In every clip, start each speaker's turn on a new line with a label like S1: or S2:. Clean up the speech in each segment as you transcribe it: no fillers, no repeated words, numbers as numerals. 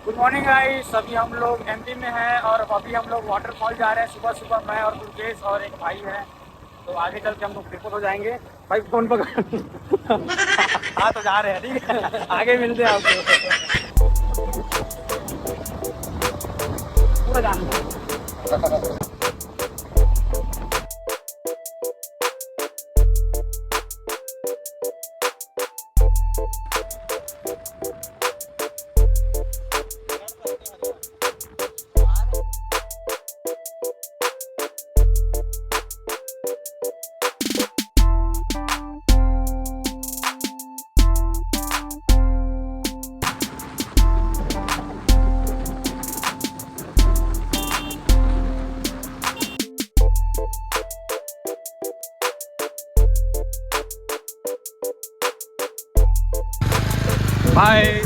S1: Good morning guys. अभी हम लोग एमपी में हैं और अभी हम लोग वाटरफॉल जा रहे हैं। सुबह सुबह मैं और दुर्गेश और एक भाई है। तो आगे चल के हम लोग ट्रिपल हो जाएंगे। भाई फोन पकड़। हाँ तो जा रहे हैं, ठीक है, आगे मिलते हैं आपको। पूरा जान। बाय।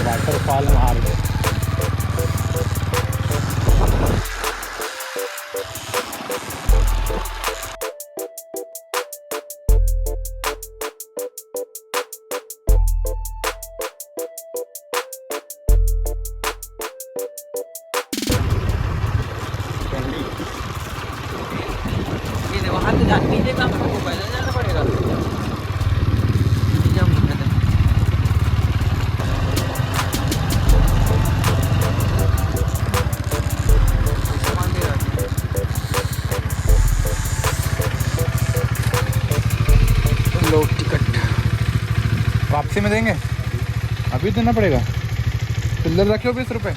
S1: वाटरफॉल मार्ग।
S2: वहाँ तो नीचे का हमको पैदल जाना पड़ेगा।
S3: लो टिकट वापसी में देंगे, अभी देना पड़ेगा। चिल्लर रखे हो 20 रुपये।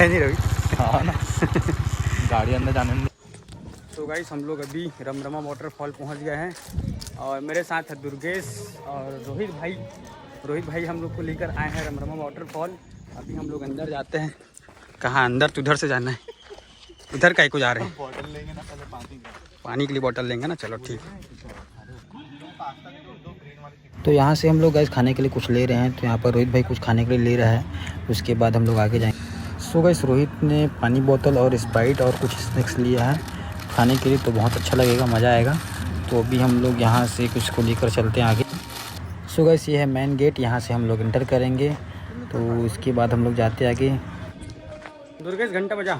S1: नहीं रवि।
S3: हाँ ना, गाड़ी अंदर जाने में।
S1: तो गाइस हम लोग अभी रमरमा वाटरफॉल पहुंच गए हैं और मेरे साथ है दुर्गेश और रोहित भाई हम लोग को लेकर आए हैं रमरमा वाटरफॉल। अभी हम लोग अंदर जाते हैं। कहाँ अंदर? तो उधर से जाना है। इधर काहे को जा रहे हैं?
S3: बॉटल लेंगे ना पहले,
S1: पानी के लिए बॉटल लेंगे ना। चलो ठीक है।
S2: तो यहाँ से हम लोग गैस खाने के लिए कुछ ले रहे हैं। तो यहाँ पर रोहित भाई कुछ खाने के लिए ले रहा है, उसके बाद हम लोग आगे जाएंगे। सो गैस रोहित ने पानी बोतल और स्प्राइट और कुछ स्नैक्स लिया है खाने के लिए, तो बहुत अच्छा लगेगा, मज़ा आएगा। तो अभी हम लोग यहाँ से कुछ को लेकर चलते हैं आगे। सो गैस ये है मेन गेट, यहाँ से हम लोग इंटर करेंगे। तो इसके बाद हम लोग जाते आगे।
S1: दुर्गेश घंटा बजा।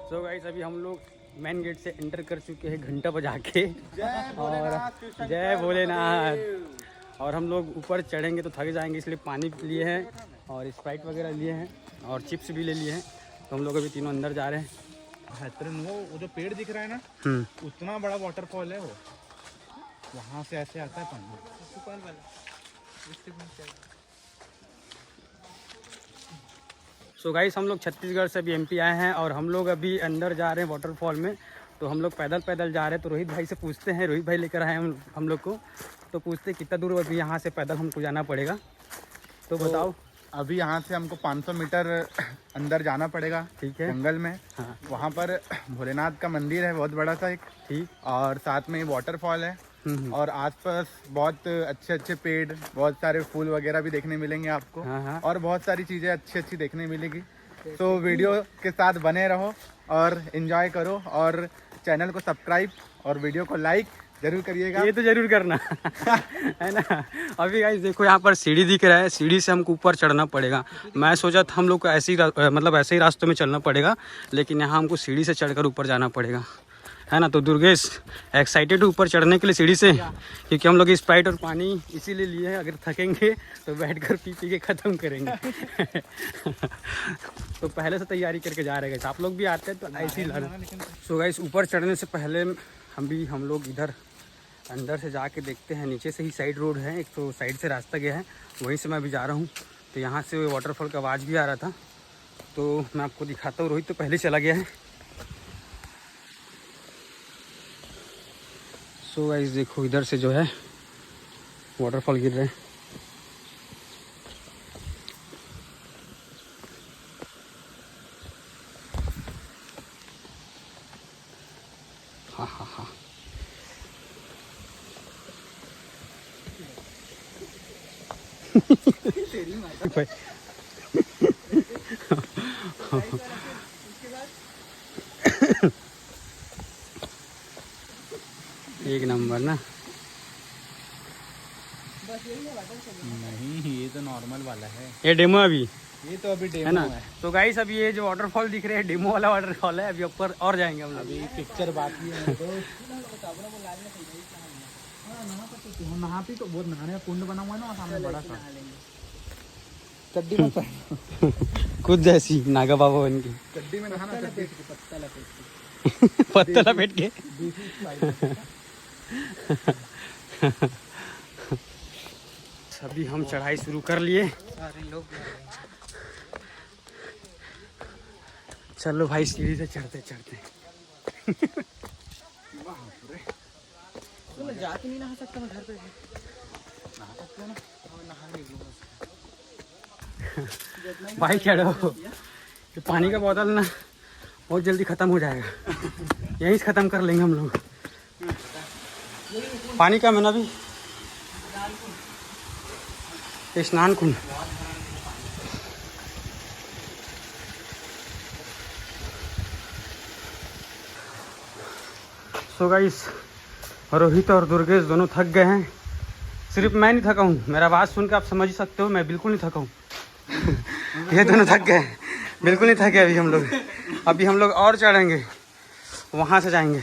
S1: सो गाइस अभी हम लोग मेन गेट से एंटर कर चुके हैं घंटा बजा के। और जय भोलेनाथ। और हम लोग ऊपर चढ़ेंगे तो थक जाएंगे, इसलिए पानी लिए हैं और स्प्राइट वगैरह लिए हैं और चिप्स भी ले लिए हैं। तो हम लोग अभी तीनों अंदर जा रहे हैं।
S3: बेहतरीन। वो जो पेड़ दिख रहा है ना, उतना बड़ा वाटरफॉल है वो। वहाँ से ऐसे आता है पानी।
S1: सो गाइस हम लोग छत्तीसगढ़ से अभी एमपी आए हैं और हम लोग अभी अंदर जा रहे हैं वाटरफॉल में। तो हम लोग पैदल जा रहे हैं। तो रोहित भाई से पूछते हैं, रोहित भाई लेकर आए हम लोग को। तो पूछते हैं कितना दूर अभी यहाँ से पैदल हमको जाना पड़ेगा। तो बताओ।
S3: अभी यहाँ से हमको 500 मीटर अंदर जाना पड़ेगा,
S1: ठीक है,
S3: जंगल में।
S1: हाँ।
S3: वहाँ पर भोलेनाथ का मंदिर है बहुत बड़ा सा एक,
S1: ठीक।
S3: और साथ में वाटरफॉल है। और आसपास बहुत अच्छे अच्छे पेड़, बहुत सारे फूल वगैरह भी देखने मिलेंगे आपको।
S1: हाँ।
S3: और बहुत सारी चीज़ें अच्छी अच्छी देखने मिलेगी। तो वीडियो के साथ बने रहो और एंजॉय करो, और चैनल को सब्सक्राइब और वीडियो को लाइक जरूर करिएगा।
S1: ये तो जरूर करना है ना। अभी गाइस देखो यहाँ पर सीढ़ी दिख रहा है, सीढ़ी से हमको ऊपर चढ़ना पड़ेगा। मैं सोचा था हम लोग को ऐसे ही मतलब ऐसे ही रास्तों में चलना पड़ेगा, लेकिन यहाँ हमको सीढ़ी से चढ़कर ऊपर जाना पड़ेगा, है ना। तो दुर्गेश एक्साइटेड ऊपर चढ़ने के लिए सीढ़ी से, क्योंकि हम लोग स्प्राइट और पानी इसीलिए लिए हैं, अगर थकेंगे तो बैठकर पी के ख़त्म करेंगे। तो पहले से तैयारी करके जा रहे हैं। आप लोग भी आते हैं तो ऐसे ही ला रहे। सो गाइस ऊपर चढ़ने से पहले हम लोग इधर अंदर से जाके देखते हैं। नीचे से ही साइड रोड है, एक तो साइड से रास्ता गया है, वहीं से मैं अभी जा रहा हूँ। तो यहाँ से वाटरफॉल का आवाज़ भी आ रहा था, तो मैं आपको दिखाता हूँ। रोहित तो पहले चला गया है। सो गाइस देखो इधर से जो है वाटरफॉल गिर रहे हैं। हाँ। एक नंबर ना।
S3: नहीं, ये तो नॉर्मल वाला है,
S1: ये डेमो अभी
S3: ये तो अभी डेमो
S1: है ना।
S3: है।
S1: तो गाइस अभी ये जो वाटरफॉल दिख रहे हैं डेमो वाला वाटरफॉल है। अभी ऊपर और जाएंगे हम लोग।
S3: अभी पिक्चर बाकी है। तो नहाती तो बहुत नहाने का कुंड बना हुआ है ना सामने बड़ा सा। चड्डी में
S1: खुद जैसी नागा बाबा बन के
S3: चड्डी में नहाना,
S1: पत्ता लपेट के। अभी हम चढ़ाई शुरू कर लिए। चलो भाई सीढ़ी से चढ़ते चढ़ते।
S3: जाके नहीं नहा सकता मैं घर पे।
S1: भाई चढ़ो, तो पानी का बोतल ना बहुत जल्दी ख़त्म हो जाएगा, यहीं से ख़त्म कर लेंगे हम लोग। पानी का मैंने अभी स्नान कुंड। सो गाइस रोहित और दुर्गेश दोनों थक गए हैं। सिर्फ मैं नहीं थका हूँ, मेरा आवाज़ सुन के आप समझ ही सकते हो मैं बिल्कुल नहीं थका हूँ। ये दोनों थक गए, बिल्कुल नहीं थके अभी हम लोग और चढ़ेंगे, वहाँ से जाएंगे।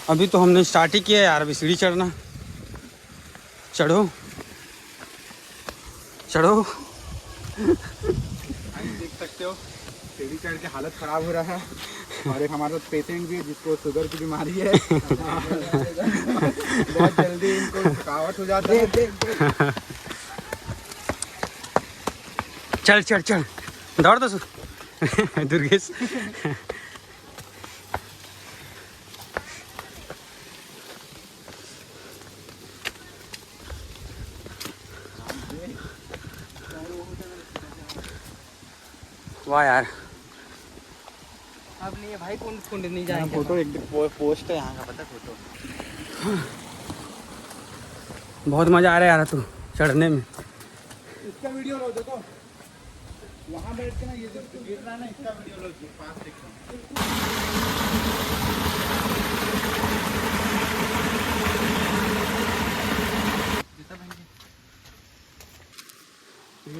S1: अभी तो हमने स्टार्ट ही किया यार, अभी सीढ़ी चढ़ना। चढ़ो चढ़ो।
S3: देख सकते हो सीढ़ी चढ़ के हालत खराब हो रहा है। और एक हमारे पेशेंट भी है जिसको शुगर की बीमारी है। बहुत जल्दी इनको थकावट हो जाती है।
S1: चल चल चल दौड़ तो दुर्गेश। वाह यार,
S2: अब नहीं है भाई, कुंड नहीं जाएंगे।
S3: फोटो एक पोस्ट है यहाँ का, पता है फोटो।
S1: बहुत मज़ा आ रहा है यार तू चढ़ने में।
S3: इसका वीडियो लो, देखो वहाँ बैठ के ना ये जो गिर रहा है ना, इसका वीडियो लो, पास देखो।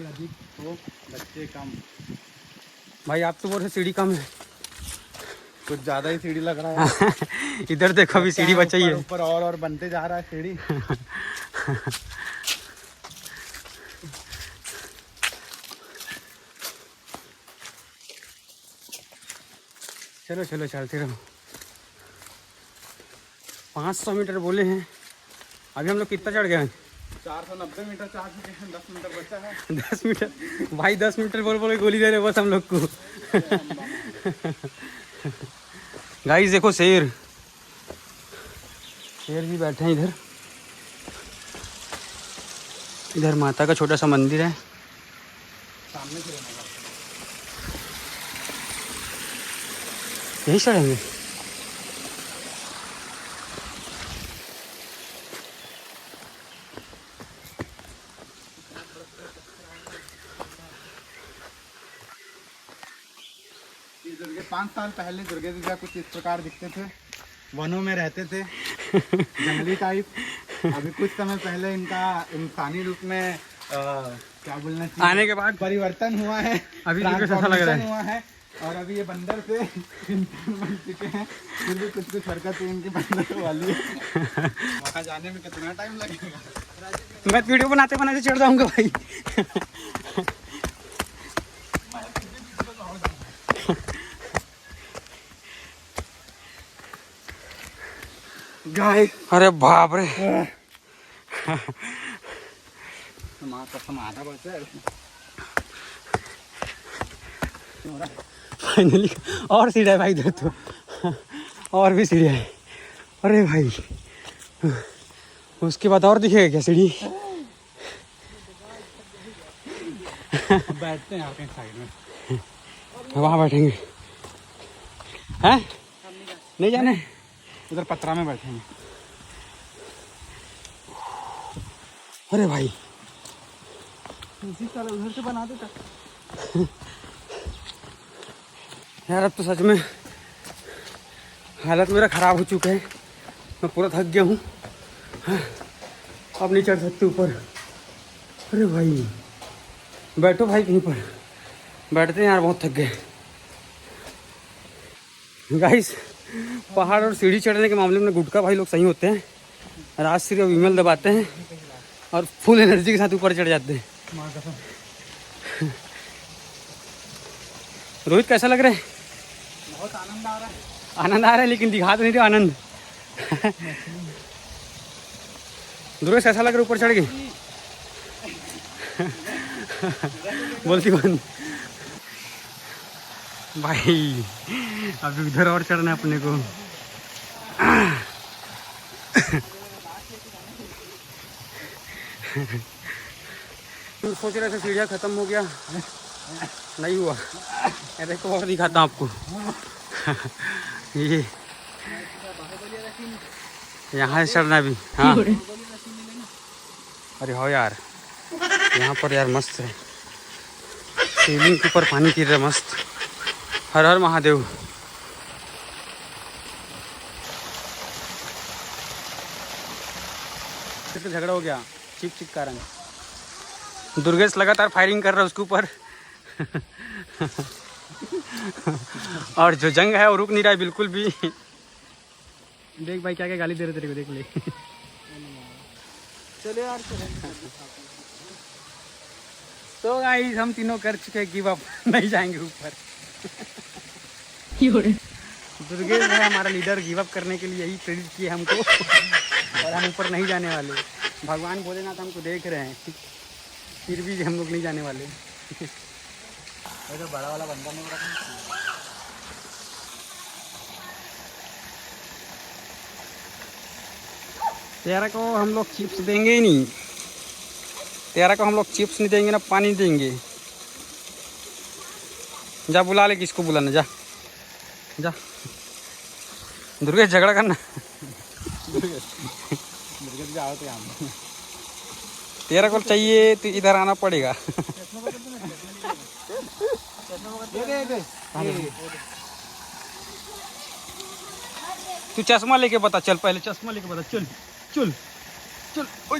S3: अधिक तो बच्चे कम।
S1: भाई आप तो बोल रहे सीढ़ी कम है।
S3: कुछ ज़्यादा ही सीढ़ी लग रहा है।
S1: इधर देखो अभी सीढ़ी बचा ही है।
S3: ऊपर और बनते जा रहा है सीढ़ी।
S1: चलो चलो चलते रहो। 500 मीटर बोले हैं, अभी हम लोग कितना चढ़ गए हैं?
S3: 490 मीटर चढ़ चुके हैं, 10 मीटर बचा है।
S1: 10 मीटर भाई, 10 मीटर बोल बोल गोली दे रहे बस हम लोग को। गाइस देखो शेर भी बैठे हैं इधर। इधर माता का छोटा सा मंदिर है।
S3: सामने से
S1: यही चढ़ेंगे।
S3: दुर्गे 5 साल पहले दुर्गे जी कुछ इस प्रकार दिखते थे, वनों में रहते थे, जंगली टाइप। अभी कुछ समय पहले इनका इंसानी रूप में क्या बोलना चाहिए,
S1: आने के बाद
S3: परिवर्तन हुआ है,
S1: अभी ऐसा लग रहा है
S3: हुआ है और अभी ये बंदर से इंसान बन चुके हैं। फिर भी कुछ कुछ हरकतें इनकी बंदर वाली है। वहाँ जाने में कितना टाइम लगेगा?
S1: मैं वीडियो बनाते बनाते चढ़ जाऊंगा भाई।
S3: गाय,
S1: अरे बाप रे, फाइनली और सीढ़ी है भाई इधर तो, और भी सीढ़ी है। अरे भाई उसके बाद और दिखेगा क्या सीढ़ी?
S3: बैठते हैं आपके साइड में,
S1: वहाँ बैठेंगे हैं? नहीं जाने,
S3: उधर पत्रा में बैठेंगे।
S1: अरे भाई
S3: उधर से बना देता
S1: यार, अब तो सच में हालत मेरा ख़राब हो चुका है। मैं पूरा थक गया हूँ, अब नहीं चढ़ सकते ऊपर। अरे भाई बैठो भाई कहीं पर, बैठते हैं यार, बहुत थक गए। गाइस पहाड़ और सीढ़ी चढ़ने के मामले में गुटका भाई लोग सही होते हैं। राजश्री और विमल दबाते हैं और फुल एनर्जी के साथ ऊपर चढ़ जाते हैं। रोहित कैसा लग रहा है?
S3: बहुत आनंद आ रहा है।
S1: आनंद आ रहा है, लेकिन दिखा तो नहीं रहे आनंद। दुर्गेश कैसा लग रहा है ऊपर चढ़ के? बोलती बंद भाई, अब इधर और चढ़ना है अपने को। सोच रहे थे सीढ़ियाँ खत्म हो गया, नहीं हुआ। अरे को और दिखाता हूँ आपको। ये यहाँ से चढ़ना भी, हाँ। अरे हो यार, यहाँ पर यार मस्त है, सीलिंग के ऊपर पानी गिर रहा है मस्त। हर हर महादेव। तो झगड़ा हो गया चिक चिक कारण। दुर्गेश लगातार फायरिंग कर रहा है उसके ऊपर। और जो जंग है वो रुक नहीं रहा है बिल्कुल भी। देख भाई क्या क्या गाली दे रहे तेरे को, देख ले।
S3: चलो यार,
S1: तो गाइस हम तीनों कर चुके हैं गिव अप, नहीं जाएंगे ऊपर। दुर्गेश है हमारा लीडर, गिव अप करने के लिए यही प्रेरित किए हमको। और हम ऊपर नहीं जाने वाले। भगवान भोलेनाथ हमको देख रहे हैं, फिर भी हम लोग नहीं जाने वाले।
S3: तो बड़ा वाला बंदा नहीं रखा।
S1: तेरा को हम लोग चिप्स देंगे ही नहीं, तेरा को हम लोग चिप्स नहीं देंगे ना पानी देंगे। जा बुला ले, किसको बुलाना, जा जा। दुर्गेश झगड़ा करना। तेरा को चाहिए तो इधर आना पड़ेगा। तू चश्मा लेके बता, चल पहले चश्मा लेके बता, चल चल चल। ओए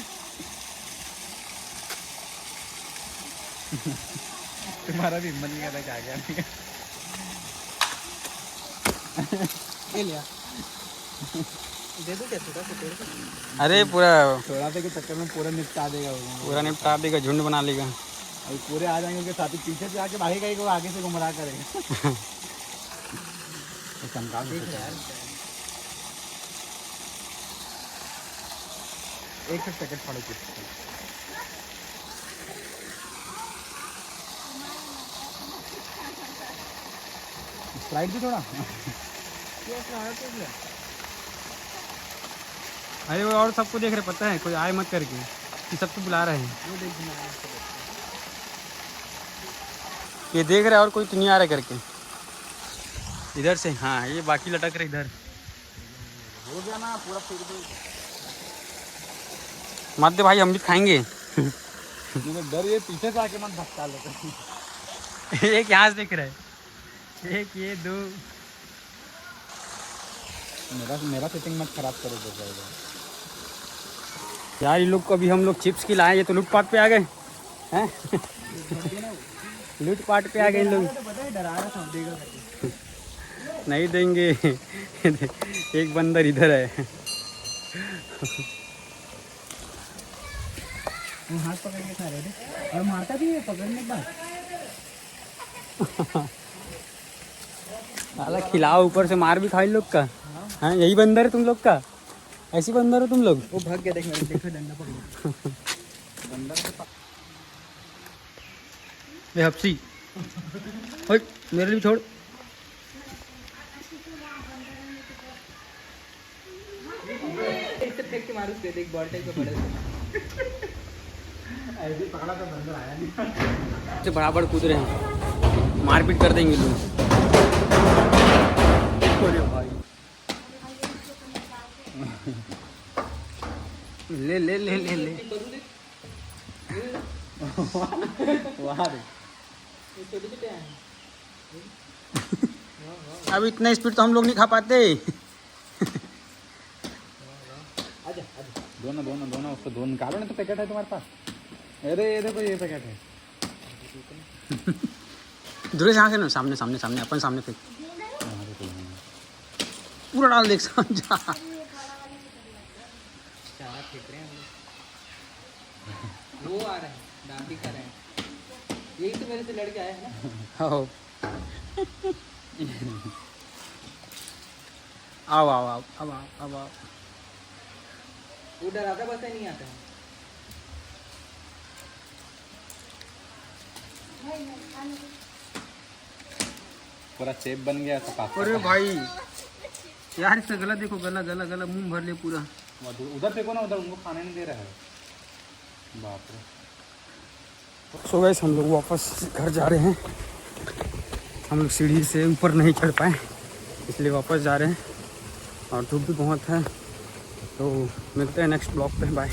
S3: तुम्हारा भी मन नहीं करता क्या गया।
S1: ले लिया, दे दो क्या छोटा सा। अरे पूरा
S3: थोड़ा सा के चक्कर में पूरा निपटा देगा वो,
S1: पूरा निपटा देगा, झुंड बना लेगा।
S3: अभी पूरे आ जाएंगे उनके साथ ही, पीछे से आके भागेगा ही, वो आगे से गुमराह करेगा। एक सेकंड पड़ो कुछ। स्प्राइट भी थोड़ा।
S1: अरे वो और सबको देख रहे, पता है कोई आए मत करके कि सबको बुला रहे हैं। ये देख रहे और कोई तो नहीं आ रहा करके। इधर से, हाँ ये बाकी लटक रहे इधर।
S3: हो गया ना पूरा फिर भी।
S1: मत दे भाई, हम भी खाएंगे।
S3: मुझे डर ये पीछे से आके मत धक्का लेते।
S1: एक यहाँ से दिख रहा है, एक ये दो।
S3: मेरा सेटिंग मत खराब करो तो जाएगा
S1: यार ये लोग को अभी हम लोग चिप्स खिलाए, ये तो लूटपाट पे आ गए हैं। लूटपाट पे आ गए लोग।
S3: डरा रहा था देगा
S1: नहीं देंगे। एक बंदर इधर है।
S3: हाथ पकड़ के खा रहे थे और मारता भी है पकड़ने के बाद।
S1: साला खिलाओ, ऊपर से मार भी खाओ इन लोग का। हाँ यही बंदर है तुम लोग का, ऐसी बंदर हो तुम लोग।
S3: वो भाग गया, देखो डंडा पकड़।
S1: ये हफ्सी, ओए मेरे लिए छोड़।
S3: फेंक के मारो उसके, देख बॉल टाइप का पड़ा है। ऐसे पकड़ा तो बंदर आया नहीं।
S1: से बराबर कूद रहे हैं, मारपीट कर देंगे लोग। अरे भाई ले ले ले ले ले।
S3: वहाँ
S1: अब इतना स्पीड तो हम लोग नहीं खा पाते।
S3: दोनों उसको दो निकालो ना, तो पैकेट है तुम्हारे पास। अरे ये देखो ये पैकेट है।
S1: दूर से, ना सामने सामने सामने अपन सामने फेंक, पूरा डाल देख समझा।
S3: वो आ रहा है, डांडी कर रहे हैं। यही तो मेरे से लड़के आए हैं ना।
S1: आओ आओ आओ आओ अब आओ अब आओ।
S3: वो डराता बस नहीं आता है। पूरा शेप बन गया तो पास्ता।
S1: अरे भाई यार इसका गला देखो, गला गला गला मुंह भर ले पूरा।
S3: उधर देखो ना, उधर उनको खाने नहीं दे रहा है। बाप रे।
S1: सो गाइस हम लोग वापस घर जा रहे हैं। हम लोग सीढ़ी से ऊपर नहीं चढ़ पाए, इसलिए वापस जा रहे हैं और धूप भी बहुत है। तो मिलते हैं नेक्स्ट ब्लॉग पे, बाय।